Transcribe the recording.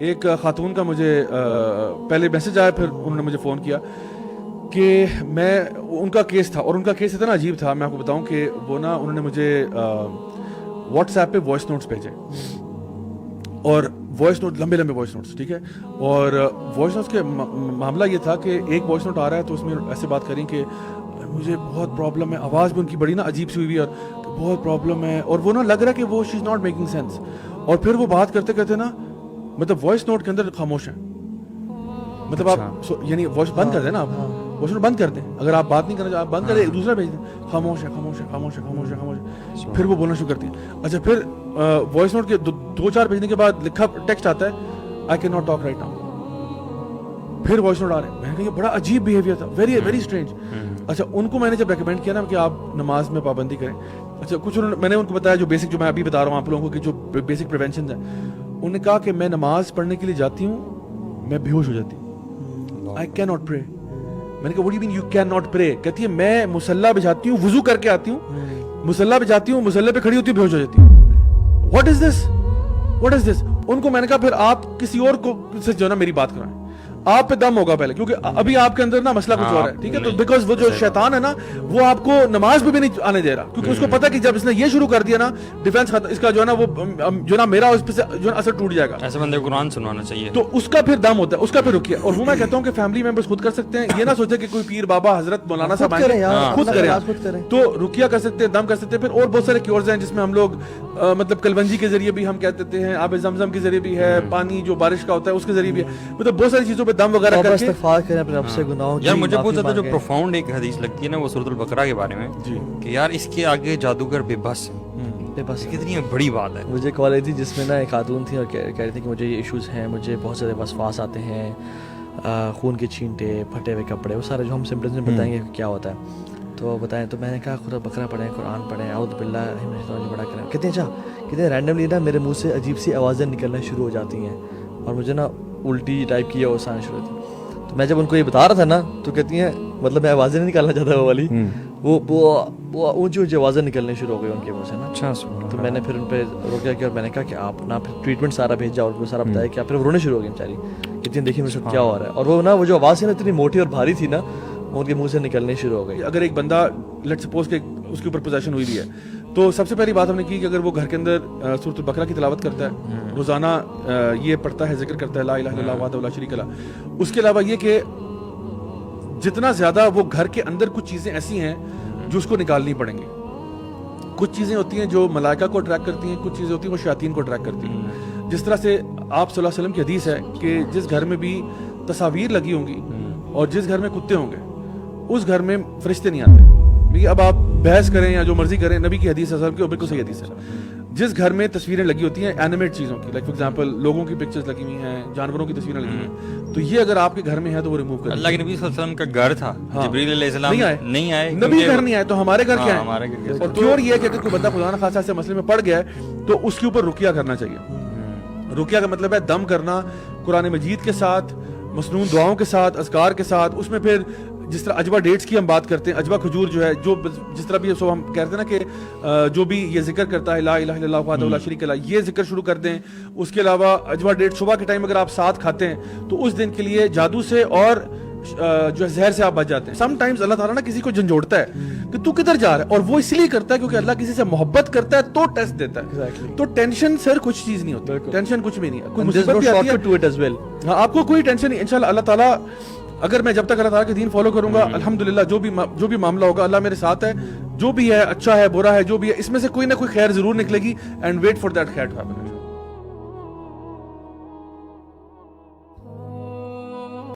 ایک خاتون کا مجھے پہلے میسج آیا, پھر انہوں نے مجھے فون کیا کہ میں ان کا کیس تھا, اور ان کا کیس اتنا عجیب تھا, میں آپ کو بتاؤں کہ وہ نا انہوں نے مجھے واٹس ایپ پہ وائس نوٹس بھیجے, اور وائس نوٹ لمبے لمبے وائس نوٹس, ٹھیک ہے, اور وائس نوٹس کے معاملہ یہ تھا کہ ایک وائس نوٹ آ رہا ہے تو اس میں ایسے بات کریں کہ مجھے بہت پرابلم ہے, آواز بھی ان کی بڑی نا عجیب سی ہوئی ہے, اور بہت پرابلم ہے, اور وہ نا لگ رہا ہے کہ وہ شی از ناٹ میکنگ سینس, اور پھر وہ بات کرتے کرتے نا مطلب وائس نوٹ کے اندر خاموش ہیں, مطلب آپ یعنی وائس بند کر دیں نا, آپ وائس نوٹ بند کر دیں, اگر آپ بات نہیں کرنا چاہتے آپ بند کر دیں, ایک دوسرا بھیج دیں, خاموش ہے خاموش ہے خاموش ہے خاموش ہے خاموش ہے, پھر وہ بولنا شروع کرتی ہیں. اچھا پھر وائس نوٹ کے دو چار بھیجنے کے بعد لکھا ٹیکسٹ آتا ہے I can not talk right now, پھر وائس نوٹ آ رہے ہیں. میں نے کہا یہ بڑا عجیب بیہیویئر تھا, ویری ویری اسٹرینج. اچھا ان کو میں نے جب ریکمینڈ کیا نا کہ آپ نماز میں پابندی کریں, اچھا کچھ میں نے ان کو بتایا جو بیسک, جو میں ابھی بتا رہا ہوں آپ لوگوں کو کہ جو بیسک پریونشن ہیں, انہوں نے کہا کہ میں نماز پڑھنے کے لیے جاتی ہوں, میں بے ہوش ہو جاتی ہوں, آئی کین ناٹ پرے. میں نے کہا what you mean you can not پرے؟ کہتی ہے میں مصلی بچھاتی ہوں, وضو کر کے آتی ہوں, مصلی پہ جاتی ہوں, مصلی پہ کھڑی ہوتی ہوں, بے ہوش ہو جاتی ہوں. What is this, what is دس؟ ان کو میں نے کہا پھر آپ کسی اور کو سے جو ہے نا میری بات کرائیں, آپ پہ دم ہوگا پہلے, کیونکہ ابھی آپ کے اندر نا مسئلہ کچھ اور ہے, ٹھیک ہے, تو بیکاز وہ جو شیطان ہے نا وہ آپ کو نماز پہ بھی نہیں آنے دے رہا, کیونکہ اس کو پتا کہ جب اس نے یہ شروع کر دیا نا ڈیفینس اس کا جو ہے نا وہ جو نا میرا اس پہ جو ہے اثر ٹوٹ جائے گا. ایسے بندے کو قرآن سنوانا چاہیے, تو اس کا پھر دم ہوتا ہے, اس کا پھر رکیے. اور وہ میں کہتا ہوں کہ فیملی ممبرس خود کر سکتے ہیں, یہ نہ سوچے کہ کوئی پیر بابا حضرت مولانا صاحب آئیں خود کریں, تو رکیہ کر سکتے ہیں, دم کر سکتے ہیں. پھر اور بہت سارے کیورز ہیں جس میں ہم لوگ مطلب کلونجی کے ذریعے بھی ہم کہہ دیتے ہیں, آب زمزم کے ذریعے بھی ہے, پانی جو بارش کا ہوتا ہے اس کے ذریعے بھی ہے, مطلب بہت ساری چیزوں پہ دم وغیرہ کر کے اپنے رب سے گناہوں کی. یار مجھے بہت زیادہ جو پروفاؤنڈ ایک حدیث لگتی ہے نا وہ سورۃ البقرہ کے بارے میں, کہ یار اس کے آگے جادوگر بے بس ہے, بس کتنی بڑی بات ہے. مجھے کال آئی تھی جس میں نا ایک خاتون تھی اور کہہ رہی تھی کہ مجھے یہ ایشوز ہیں, مجھے بہت زیادہ وسواس آتے ہیں, خون کے چھینٹے, پھٹے ہوئے کپڑے, وہ سارے جو ہم سمپٹمز میں بتائیں گے کیا ہوتا ہے تو بتائیں. تو میں نے کہا خدا بقرہ پڑھیں, قرآن پڑھیں, اعوذ باللہ من الشیطان الرجیم پڑھا کریں. کہتے ہیں اچھا, کہتے ہیں رینڈملی نا میرے منہ سے عجیب سی آوازیں نکلنا شروع ہو جاتی ہیں اور مجھے نا الٹی ٹائپ کی آواز آنا شروع ہوتی. تو میں جب ان کو یہ بتا رہا تھا نا تو کہتی ہیں مطلب میں آوازیں نہیں نکالنا چاہتا وہ والی, وہ اونچی اونچی آوازیں نکلنے شروع ہو گئی ان کے منہ سے نا. اچھا, تو میں نے پھر ان پہ روکیا کیا اور میں نے کہا کہ آپ نا پھر ٹریٹمنٹ سارا بھیجا اور وہ سارا بتایا کہ پھر وہ رونے شروع ہو گئی بیچاری, کہتی ہیں دیکھیے میرے ساتھ کیا ہو رہا ہے. اور وہ نا وہ جو آواز تھی نا اتنی موٹی اور بھاری تھی نا, ان کے منہ سے نکلنے شروع ہو گئی. اگر ایک بندہ لیٹ سپوز کہ اس کے اوپر پوزیشن ہوئی بھی ہے تو سب سے پہلی بات ہم نے کی کہ اگر وہ گھر کے اندر سورۃ البقرہ کی تلاوت کرتا ہے, روزانہ یہ پڑھتا ہے, ذکر کرتا ہے لا الہ الا اللہ وحدہ لا شریک لہ, اس کے علاوہ یہ کہ جتنا زیادہ وہ گھر کے اندر کچھ چیزیں ایسی ہیں جو اس کو نکالنی پڑیں گی. کچھ چیزیں ہوتی ہیں جو ملائکہ کو اٹریکٹ کرتی ہیں, کچھ چیزیں ہوتی ہیں وہ شیاطین کو اٹریکٹ کرتی ہیں. جس طرح سے آپ صلی اللہ علیہ وسلم کی حدیث ہے کہ جس گھر میں بھی تصاویر لگی ہوں گی اور جس گھر میں کتے ہوں گے اس گھر میں فرشتے نہیں آتے. اب آپ بحث کریں یا جو مرضی کریں, نبی کی حدیث ہے کی بالکل صحیح حدیث ہے. جس گھر میں تصویریں لگی ہوتی ہیں اینیمیٹ چیزوں کی, لائک فار ایگزامپل لوگوں کی پکچرز لگی ہوئی ہیں, جانوروں کی تصویریں لگی ہوئی ہیں, تو یہ اگر آپ کے گھر میں ہے تو وہ ریموو کریں. اللہ کے نبی صلی اللہ علیہ وسلم کا گھر تھا, جبریل علیہ السلام نہیں آئے, نبی گھر نہیں آئے تو ہمارے گھر کیا ہے. اور کیوں یہ ہے کہ اگر کوئی بندہ خدا نہ خاصا سے مسئلے میں پڑ گیا ہے تو اس کے اوپر رقیہ کرنا چاہیے. رقیہ کا مطلب ہے دم کرنا قرآن مجید کے ساتھ, مسنون دعاؤں کے ساتھ, اذکار کے ساتھ. اس میں پھر جس طرح اجوا ڈیٹس کی ہم بات کرتے ہیں, اجوا کھجور جو ہے, جو جس طرح بھی سو ہم کہتے ہیں نا کہ جو بھی یہ ذکر کرتا ہے لا الہ الا اللہ وحدہ لا شریک لہ, یہ ذکر شروع کر دیں. اس کے علاوہ اجوا ڈیٹ صبح کے ٹائم اگر آپ ساتھ کھاتے ہیں تو اس دن کے لیے جادو سے اور جو ہے زہر سے آپ بچ جاتے ہیں. سم ٹائمز اللہ تعالیٰ نا کسی کو جھنجھوڑتا ہے کہ تو کدھر جا رہا ہے, اور وہ اس لیے کرتا ہے کیونکہ اللہ کسی سے محبت کرتا ہے تو ٹیسٹ دیتا ہے. تو ٹینشن سر کچھ چیز نہیں ہوتی, ٹینشن کچھ بھی نہیں ہے, کوئی مصیبت بھی آتی ہے ہاں آپ کو کوئی ٹینشن نہیں. انشاءاللہ اللہ تعالیٰ اگر میں جب تک اللہ تعالیٰ کے دین فالو کروں گا الحمدللہ جو بھی معاملہ ہوگا اللہ میرے ساتھ ہے. جو بھی ہے اچھا ہے برا ہے جو بھی ہے اس میں سے کوئی نہ کوئی خیر ضرور نکلے گی, اینڈ ویٹ فار دیٹ خیر ٹو ہیپن.